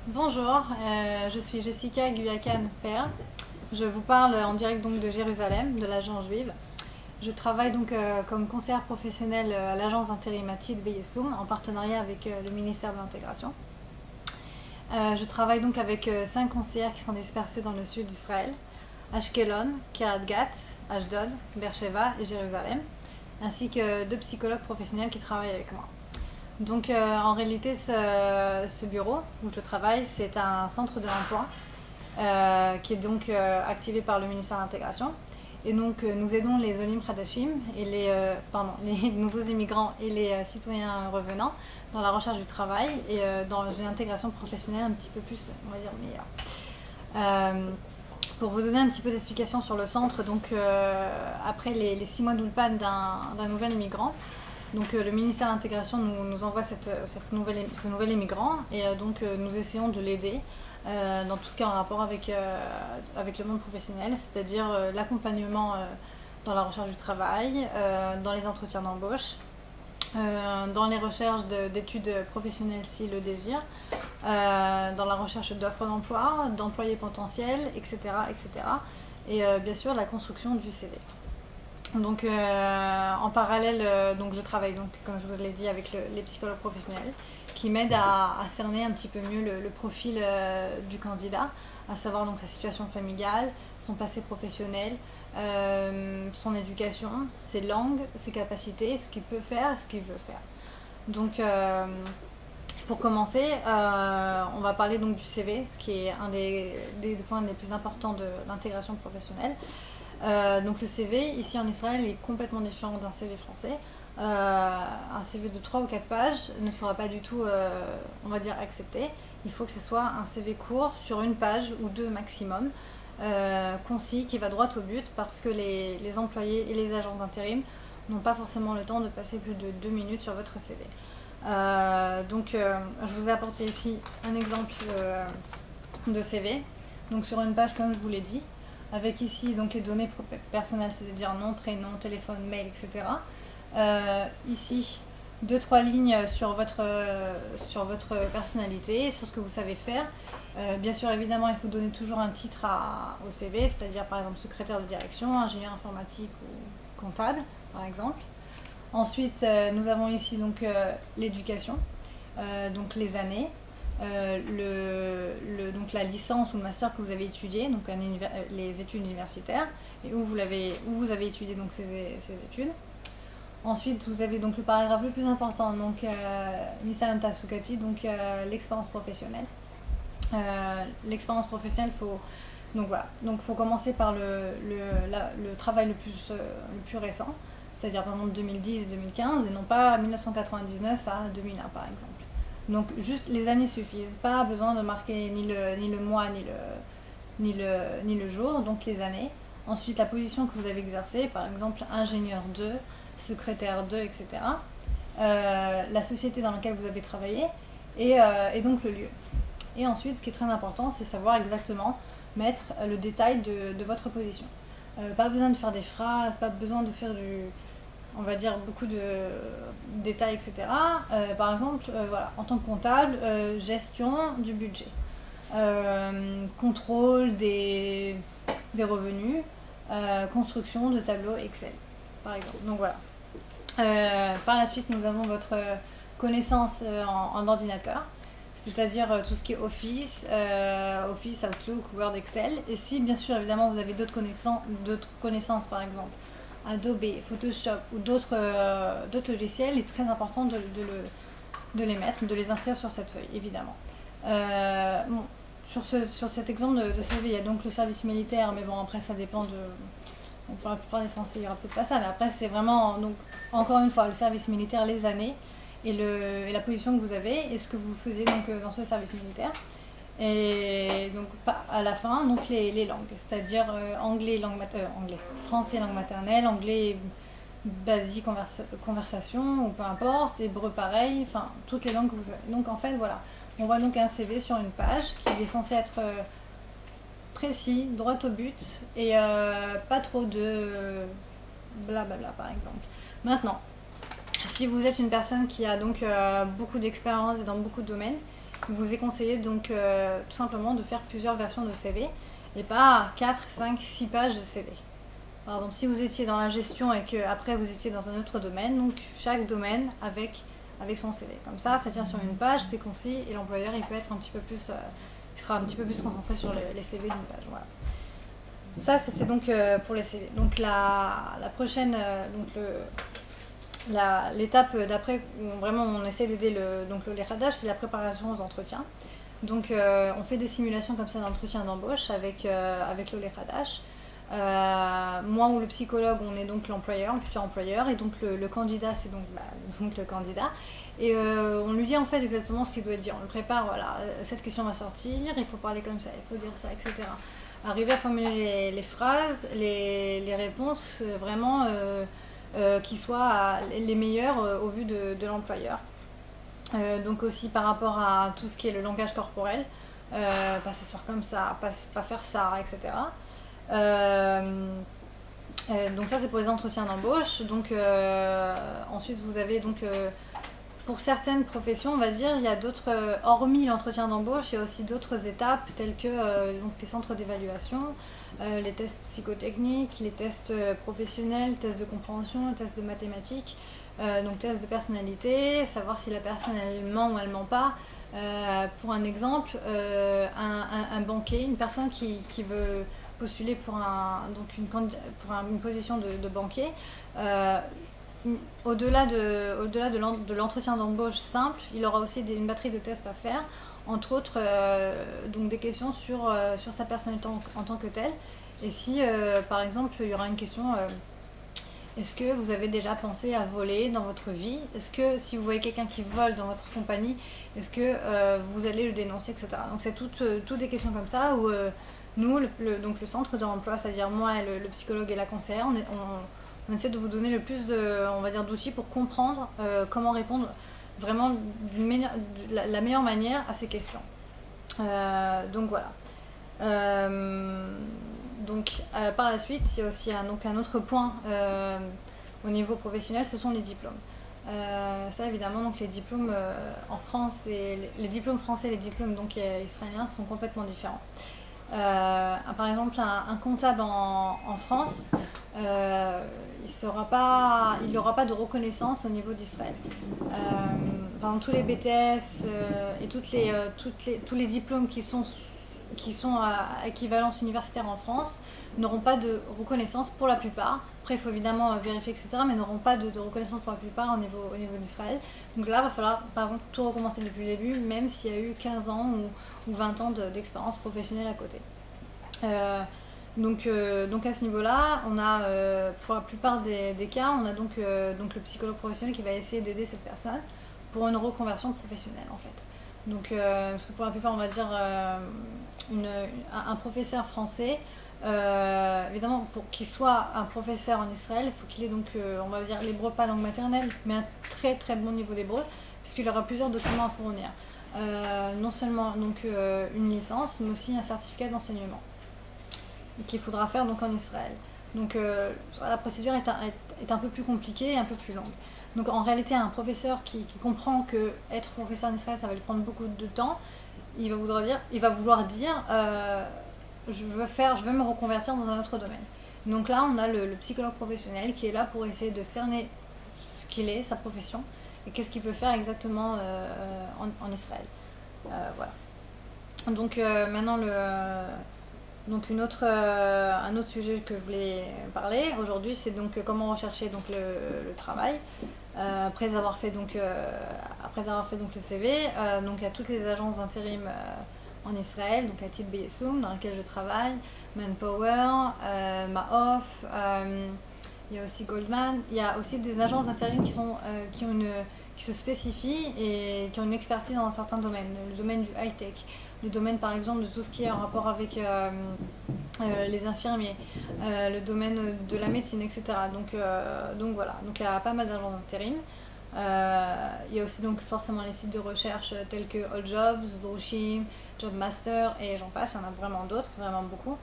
Bonjour, je suis Jessica Guyakan-Per. Je vous parle en direct donc de Jérusalem, de l'agence juive. Je travaille donc comme conseillère professionnelle à l'agence intérimatique Beyessoum en partenariat avec le ministère de l'Intégration. Je travaille donc avec 5 conseillères qui sont dispersées dans le sud d'Israël, Ashkelon, Kiryat Gat, Ashdod, Beersheva et Jérusalem, ainsi que 2 psychologues professionnels qui travaillent avec moi. Donc en réalité, ce bureau où je travaille, c'est un centre de l'emploi qui est donc activé par le ministère de l'Intégration. Et donc nous aidons les Olim Khadashim et les nouveaux immigrants et les citoyens revenants dans la recherche du travail et dans une intégration professionnelle un petit peu plus, on va dire, meilleure. Pour vous donner un petit peu d'explication sur le centre, donc après les 6 mois d'Ulpan d'un nouvel immigrant, donc le ministère de l'Intégration nous envoie ce nouvel immigrant et donc nous essayons de l'aider dans tout ce qui est en rapport avec le monde professionnel, c'est-à-dire l'accompagnement dans la recherche du travail, dans les entretiens d'embauche, dans les recherches d'études professionnelles s'il le désire, dans la recherche d'offres d'emploi, d'employés potentiels, etc. etc. Et bien sûr la construction du CV. Donc en parallèle, donc je travaille donc, comme je vous l'ai dit avec les psychologues professionnels qui m'aident à cerner un petit peu mieux le profil du candidat, à savoir donc sa situation familiale, son passé professionnel, son éducation, ses langues, ses capacités, ce qu'il peut faire, ce qu'il veut faire. Donc pour commencer, on va parler donc du CV, ce qui est un des points les plus importants de l'intégration professionnelle. Donc le CV ici en Israël est complètement différent d'un CV français. Un CV de 3 ou 4 pages ne sera pas du tout, on va dire, accepté. Il faut que ce soit un CV court sur 1 page ou 2 maximum, concis, qui va droit au but, parce que les employés et les agents d'intérim n'ont pas forcément le temps de passer plus de 2 minutes sur votre CV. Je vous ai apporté ici un exemple de CV, donc sur 1 page comme je vous l'ai dit, avec ici donc les données personnelles, c'est-à-dire nom, prénom, téléphone, mail, etc. Ici, 2-3 lignes sur votre personnalité, sur ce que vous savez faire. Bien sûr, évidemment, il faut donner toujours un titre au CV, c'est-à-dire par exemple secrétaire de direction, ingénieur informatique ou comptable, par exemple. Ensuite, nous avons ici donc l'éducation, donc les années. Donc la licence ou le master que vous avez étudié, donc les études universitaires, et où vous avez étudié donc ces études. Ensuite, vous avez donc le paragraphe le plus important, donc Nisayon Tasukati, donc l'expérience professionnelle. L'expérience professionnelle, faut commencer par le travail le plus récent, c'est-à-dire par exemple 2010-2015, et non pas 1999 à 2001 par exemple. Donc juste les années suffisent, pas besoin de marquer ni le mois ni le jour, donc les années. Ensuite la position que vous avez exercée, par exemple ingénieur 2, secrétaire 2, etc. La société dans laquelle vous avez travaillé et donc le lieu. Et ensuite ce qui est très important, c'est savoir exactement mettre le détail de votre position. Pas besoin de faire des phrases, pas besoin de faire on va dire beaucoup de détails, etc. Par exemple, voilà, en tant que comptable, gestion du budget, contrôle des revenus, construction de tableaux Excel, par exemple. Donc voilà. Par la suite, nous avons votre connaissance en ordinateur, c'est-à-dire tout ce qui est Office, Outlook, Word, Excel. Et si, bien sûr, évidemment, vous avez d'autres connaissances, par exemple, Adobe, Photoshop ou d'autres logiciels, il est très important de les mettre, de les inscrire sur cette feuille, évidemment. Bon, sur cet exemple de CV, il y a donc le service militaire, mais bon, après, ça dépend de... Donc, pour la plupart des Français, il n'y aura peut-être pas ça, mais après, c'est vraiment, donc, encore une fois, le service militaire, les années, et la position que vous avez, et ce que vous faisiez donc, dans ce service militaire. Et donc à la fin, donc les langues, c'est-à-dire français langue maternelle, anglais basique conversation ou peu importe, hébreu pareil, enfin toutes les langues que vous avez. Donc en fait voilà, on voit donc un CV sur 1 page qui est censé être précis, droit au but et pas trop de blablabla par exemple. Maintenant, si vous êtes une personne qui a donc beaucoup d'expérience dans beaucoup de domaines, il vous est conseillé donc tout simplement de faire plusieurs versions de CV et pas 4, 5, 6 pages de CV. Par exemple, si vous étiez dans la gestion et qu'après vous étiez dans un autre domaine, donc chaque domaine avec son CV. Comme ça tient sur une page, c'est concis et l'employeur il peut être un petit peu plus, il sera un petit peu plus concentré sur les CV d'une page. Voilà. Ça c'était donc pour les CV. Donc la prochaine, l'étape d'après où vraiment on essaie d'aider le Leradach, c'est la préparation aux entretiens. Donc on fait des simulations comme ça d'entretien d'embauche avec le Leradach. Moi ou le psychologue, on est donc l'employeur, le futur employeur, et donc le candidat, c'est donc le candidat. Et on lui dit en fait exactement ce qu'il doit dire. On le prépare, voilà, cette question va sortir, il faut parler comme ça, il faut dire ça, etc. Arriver à formuler les phrases, les réponses vraiment qui soient les meilleures au vu de l'employeur. Donc aussi par rapport à tout ce qui est le langage corporel, pas s'asseoir comme ça, pas faire ça, etc. Donc ça c'est pour les entretiens d'embauche. Donc ensuite vous avez donc pour certaines professions, on va dire, il y a d'autres, hormis l'entretien d'embauche, il y a aussi d'autres étapes telles que donc les centres d'évaluation, les tests psychotechniques, les tests professionnels, tests de compréhension, tests de mathématiques, donc tests de personnalité, savoir si la personne elle ment ou elle ment pas. Pour un exemple, un banquier, une personne qui veut postuler pour une position de banquier, au-delà de l'entretien d'embauche simple, il aura aussi une batterie de tests à faire, entre autres donc des questions sur sa personnalité en tant que telle. Et si par exemple il y aura une question, est-ce que vous avez déjà pensé à voler dans votre vie? Est-ce que si vous voyez quelqu'un qui vole dans votre compagnie, est-ce que vous allez le dénoncer, etc. Donc c'est toutes des questions comme ça où nous, donc le centre de l'emploi, c'est-à-dire moi, le psychologue et la conseillère, on essaie de vous donner le plus on va dire, d'outils pour comprendre comment répondre vraiment de la meilleure manière à ces questions. Donc voilà. Par la suite, il y a aussi un autre point au niveau professionnel, ce sont les diplômes. Ça évidemment, donc les diplômes en France, les diplômes français et les diplômes donc israéliens sont complètement différents. Par exemple, un comptable en France, il n'aura pas de reconnaissance au niveau d'Israël. Par exemple, tous les BTS et tous les diplômes qui sont à équivalence universitaire en France n'auront pas de reconnaissance pour la plupart. Après, il faut évidemment vérifier, etc., mais n'auront pas de reconnaissance pour la plupart au niveau d'Israël. Donc là, il va falloir, par exemple, tout recommencer depuis le début, même s'il y a eu 15 ans ou 20 ans d'expérience professionnelle à côté. Donc à ce niveau-là, on a, pour la plupart des cas, on a donc le psychologue professionnel qui va essayer d'aider cette personne pour une reconversion professionnelle, en fait. Donc, parce que pour la plupart, on va dire, un professeur français, évidemment, pour qu'il soit un professeur en Israël, il faut qu'il ait donc, on va dire, l'hébreu pas langue maternelle, mais un très très bon niveau d'hébreu, puisqu'il aura plusieurs documents à fournir. Non seulement donc, une licence, mais aussi un certificat d'enseignement qu'il faudra faire donc en Israël. Donc la procédure est un peu plus compliquée et un peu plus longue. Donc en réalité, un professeur qui comprend que être professeur en Israël, ça va lui prendre beaucoup de temps, il va vouloir dire je veux me reconvertir dans un autre domaine. Donc là, on a le psychologue professionnel qui est là pour essayer de cerner ce qu'il est, sa profession, et qu'est-ce qu'il peut faire exactement en Israël. Voilà. Donc maintenant, un autre sujet que je voulais parler aujourd'hui, c'est donc comment rechercher donc le travail. Après avoir fait donc le CV, donc il y a toutes les agences d'intérim en Israël, donc Atid Beyessoum dans laquelle je travaille, Manpower, Maof, il y a aussi Goldman. Il y a aussi des agences d'intérim qui se spécifient et qui ont une expertise dans un certain domaine, le domaine du high-tech, le domaine par exemple de tout ce qui est en rapport avec les infirmiers, le domaine de la médecine, etc. Donc voilà, donc il y a pas mal d'agences d'intérim. Il y a aussi donc forcément les sites de recherche tels que All Jobs, Drushim, Jobmaster et j'en passe, il y en a vraiment d'autres, vraiment beaucoup.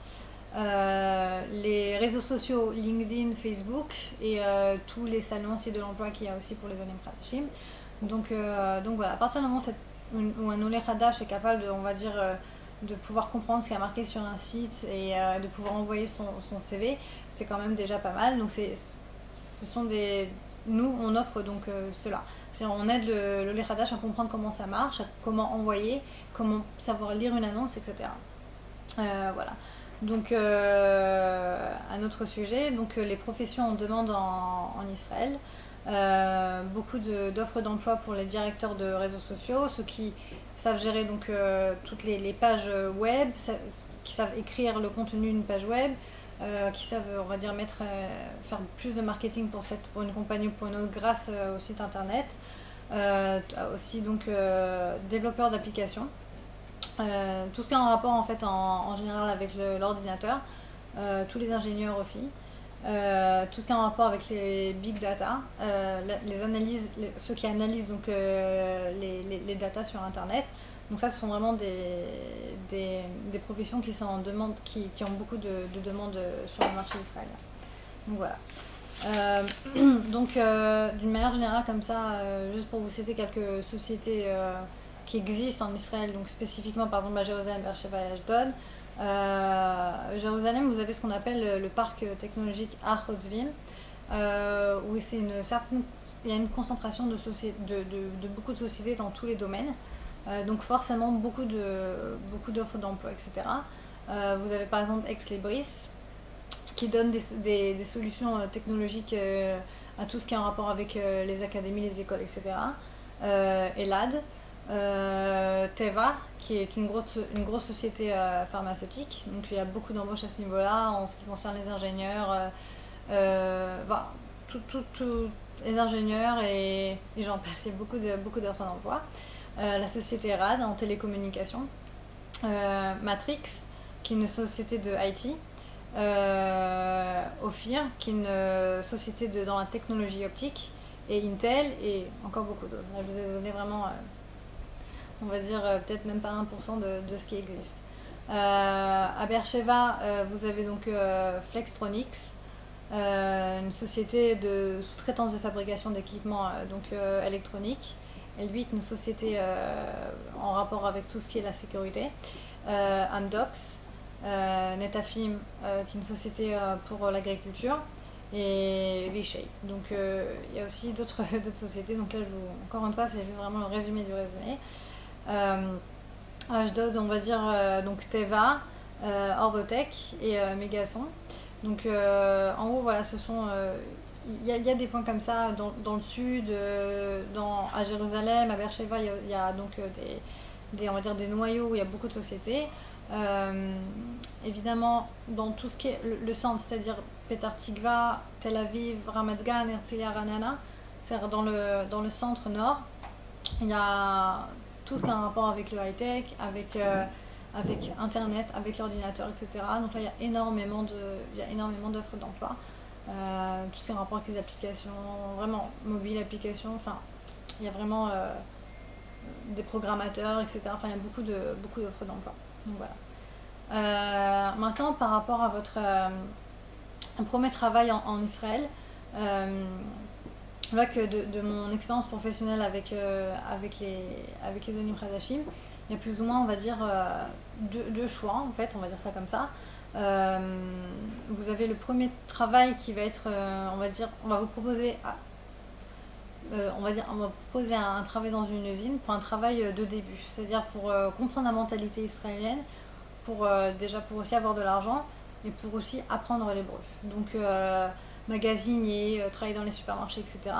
Les réseaux sociaux, LinkedIn, Facebook et tous les salons aussi de l'emploi qu'il y a aussi pour les Olim Pratashim. Donc voilà, à partir du moment où où un Olé Hadash est capable de, on va dire, de pouvoir comprendre ce qui est marqué sur un site et de pouvoir envoyer son CV, c'est quand même déjà pas mal. Donc ce sont nous on offre donc cela. On aide le Olé Hadash à comprendre comment ça marche, comment envoyer, comment savoir lire une annonce, etc. Voilà. Donc un autre sujet, donc les professions en demande en Israël. Beaucoup d'offres d'emploi pour les directeurs de réseaux sociaux, ceux qui savent gérer donc toutes les pages web, qui savent écrire le contenu d'une page web, qui savent, on va dire, faire plus de marketing pour une compagnie ou pour une autre grâce au site internet. Aussi donc développeurs d'applications. Tout ce qui est en rapport en fait en général avec l'ordinateur, tous les ingénieurs aussi. Tout ce qui est en rapport avec les big data, les analyses, ceux qui analysent donc les data sur internet. Donc ça, ce sont vraiment des professions qui sont en demande, qui ont beaucoup de demandes sur le marché israélien. Donc voilà. Donc d'une manière générale comme ça, juste pour vous citer quelques sociétés qui existent en Israël, donc spécifiquement par exemple à Jérusalem, Beersheba et Ashdod. Jérusalem, vous avez ce qu'on appelle le parc technologique Har Hatzvim, où il y a une concentration de beaucoup de sociétés dans tous les domaines, donc forcément beaucoup d'offres d'emploi, etc. Vous avez par exemple Ex-Libris, qui donne des solutions technologiques à tout ce qui est en rapport avec les académies, les écoles, etc. Elad, Teva, qui est une grosse société pharmaceutique, donc il y a beaucoup d'embauches à ce niveau-là en ce qui concerne les ingénieurs, tous les ingénieurs et j'en passe, il y a beaucoup d'offres d'emploi. La société RAD en télécommunications, Matrix, qui est une société de IT, Ophir, qui est une société dans la technologie optique, et Intel, et encore beaucoup d'autres. Là, je vous ai donné vraiment, on va dire, peut-être même pas 1% de ce qui existe. À Beersheba, vous avez donc Flextronics, une société de sous-traitance de fabrication d'équipements électroniques. Elbit, une société en rapport avec tout ce qui est la sécurité. Amdocs, Netafim, qui est une société pour l'agriculture, et Vishay. Donc il y a aussi d'autres sociétés. Donc là, encore une fois, c'est vraiment le résumé du résumé. Ashdod, on va dire donc Teva, Orbotech et Megason. Donc en gros, voilà, ce sont il y a des points comme ça dans le sud, à Jérusalem, à Beersheba, il y a donc on va dire des noyaux où il y a beaucoup de sociétés. Évidemment, dans tout ce qui est le centre, c'est-à-dire Petar Tikva, Tel Aviv, Ramat Gan, Herzliya, Ra'anana, c'est-à-dire dans le centre nord, il y a tout ce qui a un rapport avec le high-tech, avec Internet, avec l'ordinateur, etc. Donc là, il y a énormément d'offres d'emploi. Tout ce qui est en rapport avec les applications, vraiment mobiles, applications, enfin, il y a vraiment des programmateurs, etc. Enfin, il y a beaucoup d'offres d'emploi. Donc voilà. Maintenant, par rapport à votre premier travail en Israël, je vois que de mon expérience professionnelle avec les Onim Khadashim, il y a plus ou moins, on va dire, deux choix, en fait, on va dire ça comme ça. Vous avez le premier travail qui va être, on va vous proposer on va proposer un travail dans une usine pour un travail de début, c'est-à-dire pour comprendre la mentalité israélienne, déjà pour aussi avoir de l'argent et pour aussi apprendre l'hébreu. Donc magasinier, travailler dans les supermarchés, etc.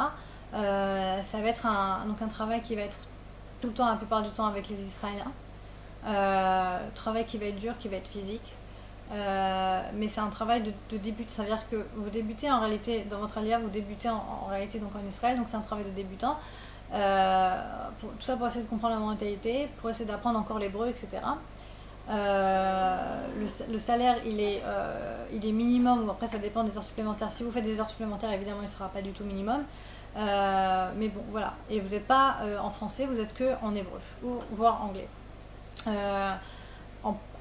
Ça va être un travail qui va être tout le temps, la plupart du temps, avec les Israéliens. Travail qui va être dur, qui va être physique. Mais c'est un travail de début, ça veut dire que vous débutez en réalité, dans votre alia, vous débutez en réalité donc en Israël, donc c'est un travail de débutant. Tout ça pour essayer de comprendre la mentalité, pour essayer d'apprendre encore l'hébreu, etc. Le salaire il est minimum, ou après ça dépend des heures supplémentaires. Si vous faites des heures supplémentaires, évidemment il ne sera pas du tout minimum. Mais bon, voilà. Et vous n'êtes pas en français, vous êtes que en hébreu, ou voire anglais.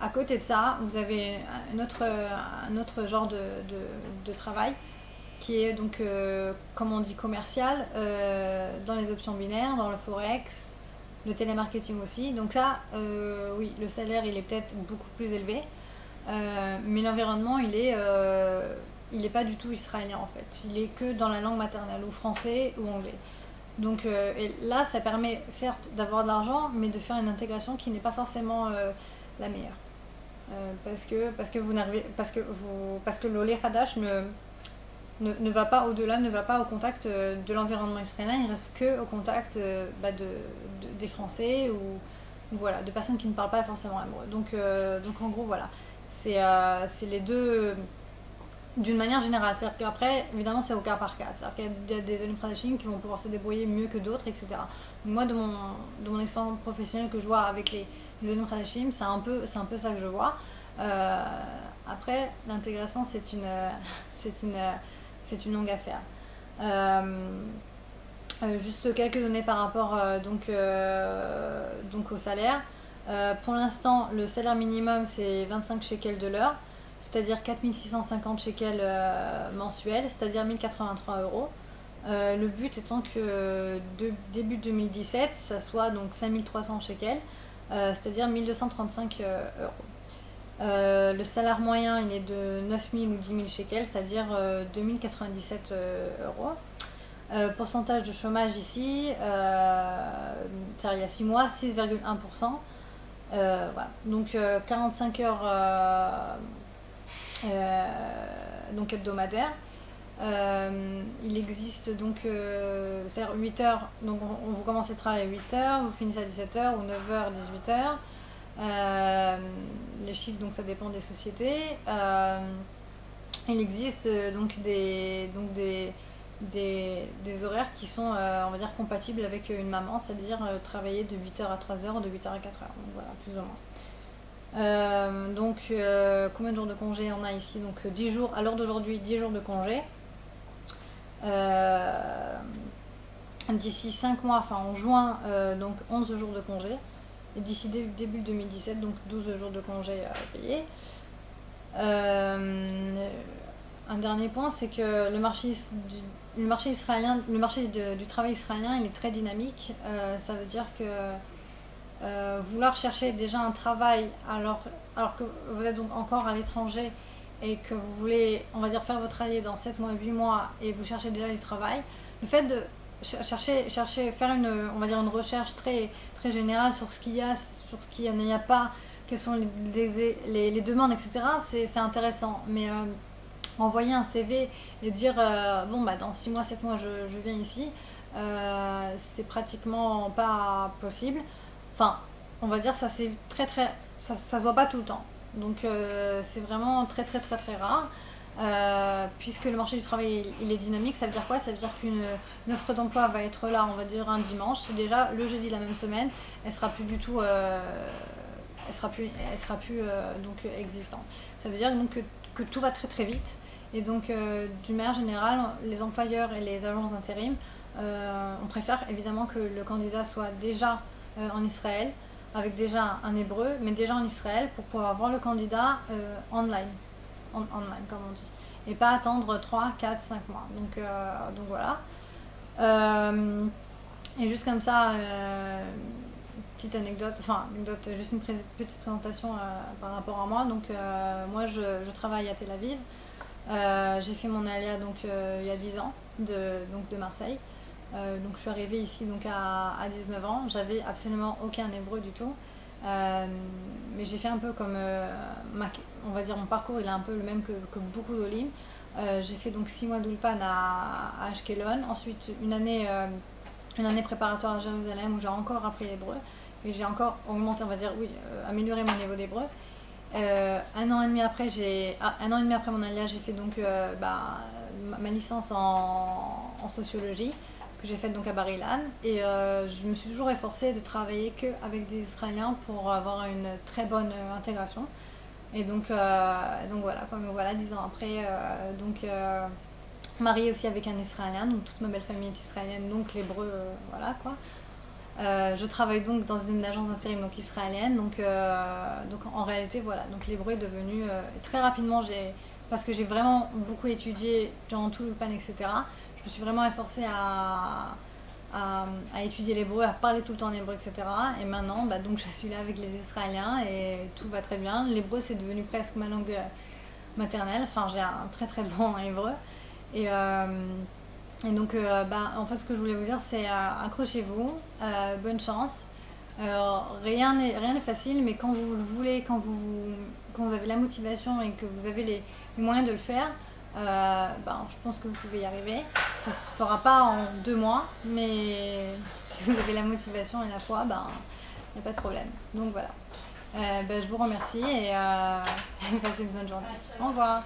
À côté de ça, vous avez un autre genre de travail qui est donc, comme on dit, commercial, dans les options binaires, dans le forex, le télémarketing aussi. Donc là, oui, le salaire il est peut-être beaucoup plus élevé, mais l'environnement il est pas du tout israélien en fait. Il est que dans la langue maternelle, ou français ou anglais. Donc et là, ça permet certes d'avoir de l'argent, mais de faire une intégration qui n'est pas forcément la meilleure. Parce que l'Olé Hadash ne va pas au-delà, ne va pas au contact de l'environnement israélien, il reste que au contact des Français ou voilà, de personnes qui ne parlent pas forcément hébreu. Donc en gros, voilà, c'est les deux d'une manière générale. C'est-à-dire qu'après, évidemment, c'est au cas par cas. C'est-à-dire qu'il y a des Olim Khadashim qui vont pouvoir se débrouiller mieux que d'autres, etc. Donc moi, de mon expérience professionnelle que je vois avec les Olim Khadashim, c'est un peu ça que je vois. Après, l'intégration, c'est une longue affaire. Juste quelques données par rapport donc au salaire. Pour l'instant, le salaire minimum c'est 25 shekels de l'heure, c'est-à-dire 4650 shekels mensuels, c'est-à-dire 1083 euros. Le but étant que début 2017, ça soit donc 5300 shekels, c'est-à-dire 1235 euros. Le salaire moyen il est de 9000 ou 10 000 shekels, c'est-à-dire 2097 euros. Pourcentage de chômage ici, il y a 6 mois, 6,1%. Voilà. Donc 45 heures donc hebdomadaires. Il existe donc, c'est-à-dire 8 heures, donc vous commencez le travail à 8 heures, vous finissez à 17 heures ou 9 heures, 18 heures. Les chiffres, donc ça dépend des sociétés. Il existe donc des horaires qui sont, on va dire, compatibles avec une maman, c'est-à-dire travailler de 8 heures à 3 heures ou de 8 heures à 4 heures. Donc voilà, plus ou moins. Combien de jours de congé on a ici? Donc 10 jours, à l'heure d'aujourd'hui, 10 jours de congé. D'ici 5 mois, enfin en juin, donc 11 jours de congé. Et d'ici début 2017, donc 12 jours de congé payés. Un dernier point, c'est que le marché israélien, le marché du travail israélien, il est très dynamique. Ça veut dire que vouloir chercher déjà un travail alors que vous êtes donc encore à l'étranger et que vous voulez, on va dire, faire votre allié dans 7 mois, 8 mois et vous cherchez déjà du travail, le fait de chercher, faire on va dire une recherche très, très générale sur ce qu'il y a, sur ce qu'il n'y a pas, quelles sont les demandes, etc., c'est intéressant. Mais envoyer un CV et dire bon bah dans 6 mois, 7 mois je viens ici, c'est pratiquement pas possible. Enfin, on va dire ça c'est ça se voit pas tout le temps. Donc c'est vraiment très très très très rare. Puisque le marché du travail il est dynamique, ça veut dire quoi? Ça veut dire qu'une offre d'emploi va être là, on va dire un dimanche, c'est déjà le jeudi de la même semaine, elle sera plus du tout, elle sera plus donc existante. Ça veut dire donc que tout va très très vite. Et donc, d'une manière générale, les employeurs et les agences d'intérim, on préfère évidemment que le candidat soit déjà en Israël, avec déjà un hébreu, mais déjà en Israël, pour pouvoir voir le candidat online, comme on dit. Et pas attendre 3, 4, 5 mois. Donc voilà. Et juste comme ça, petite anecdote, juste une petite présentation par rapport à moi. Donc moi je travaille à Tel Aviv. J'ai fait mon alia donc il y a 10 ans de Marseille. Donc je suis arrivée ici donc à 19 ans. J'avais absolument aucun hébreu du tout. Mais j'ai fait un peu comme on va dire mon parcours il est un peu le même que beaucoup d'Olim. J'ai fait donc 6 mois d'Ulpan à Ashkelon, ensuite une année préparatoire à Jérusalem où j'ai encore appris l'hébreu et j'ai encore augmenté, on va dire, oui, amélioré mon niveau d'hébreu. Un an et demi après mon alia, j'ai fait donc ma licence en sociologie que j'ai faite donc à Bar Ilan et je me suis toujours efforcée de travailler qu'avec des Israéliens pour avoir une très bonne intégration. Et donc voilà, quoi. Mais voilà, 10 ans après, mariée aussi avec un Israélien, donc toute ma belle famille est israélienne, donc l'hébreu, voilà quoi. Je travaille donc dans une agence d'intérim donc israélienne, donc en réalité voilà, donc l'hébreu est devenu très rapidement, parce que j'ai vraiment beaucoup étudié durant tout le pan, etc. Je me suis vraiment efforcée à étudier l'hébreu, à parler tout le temps en hébreu, etc. Et maintenant, donc je suis là avec les Israéliens et tout va très bien. L'hébreu, c'est devenu presque ma langue maternelle. Enfin, j'ai un très très bon hébreu. Et, donc, en fait, ce que je voulais vous dire, c'est accrochez-vous, bonne chance. Rien n'est facile, mais quand vous le voulez, quand vous avez la motivation et que vous avez les moyens de le faire, je pense que vous pouvez y arriver. Ça se fera pas en 2 mois, mais si vous avez la motivation et la foi, il n'y a pas de problème. Donc voilà. Je vous remercie et passez une bonne journée. Au revoir.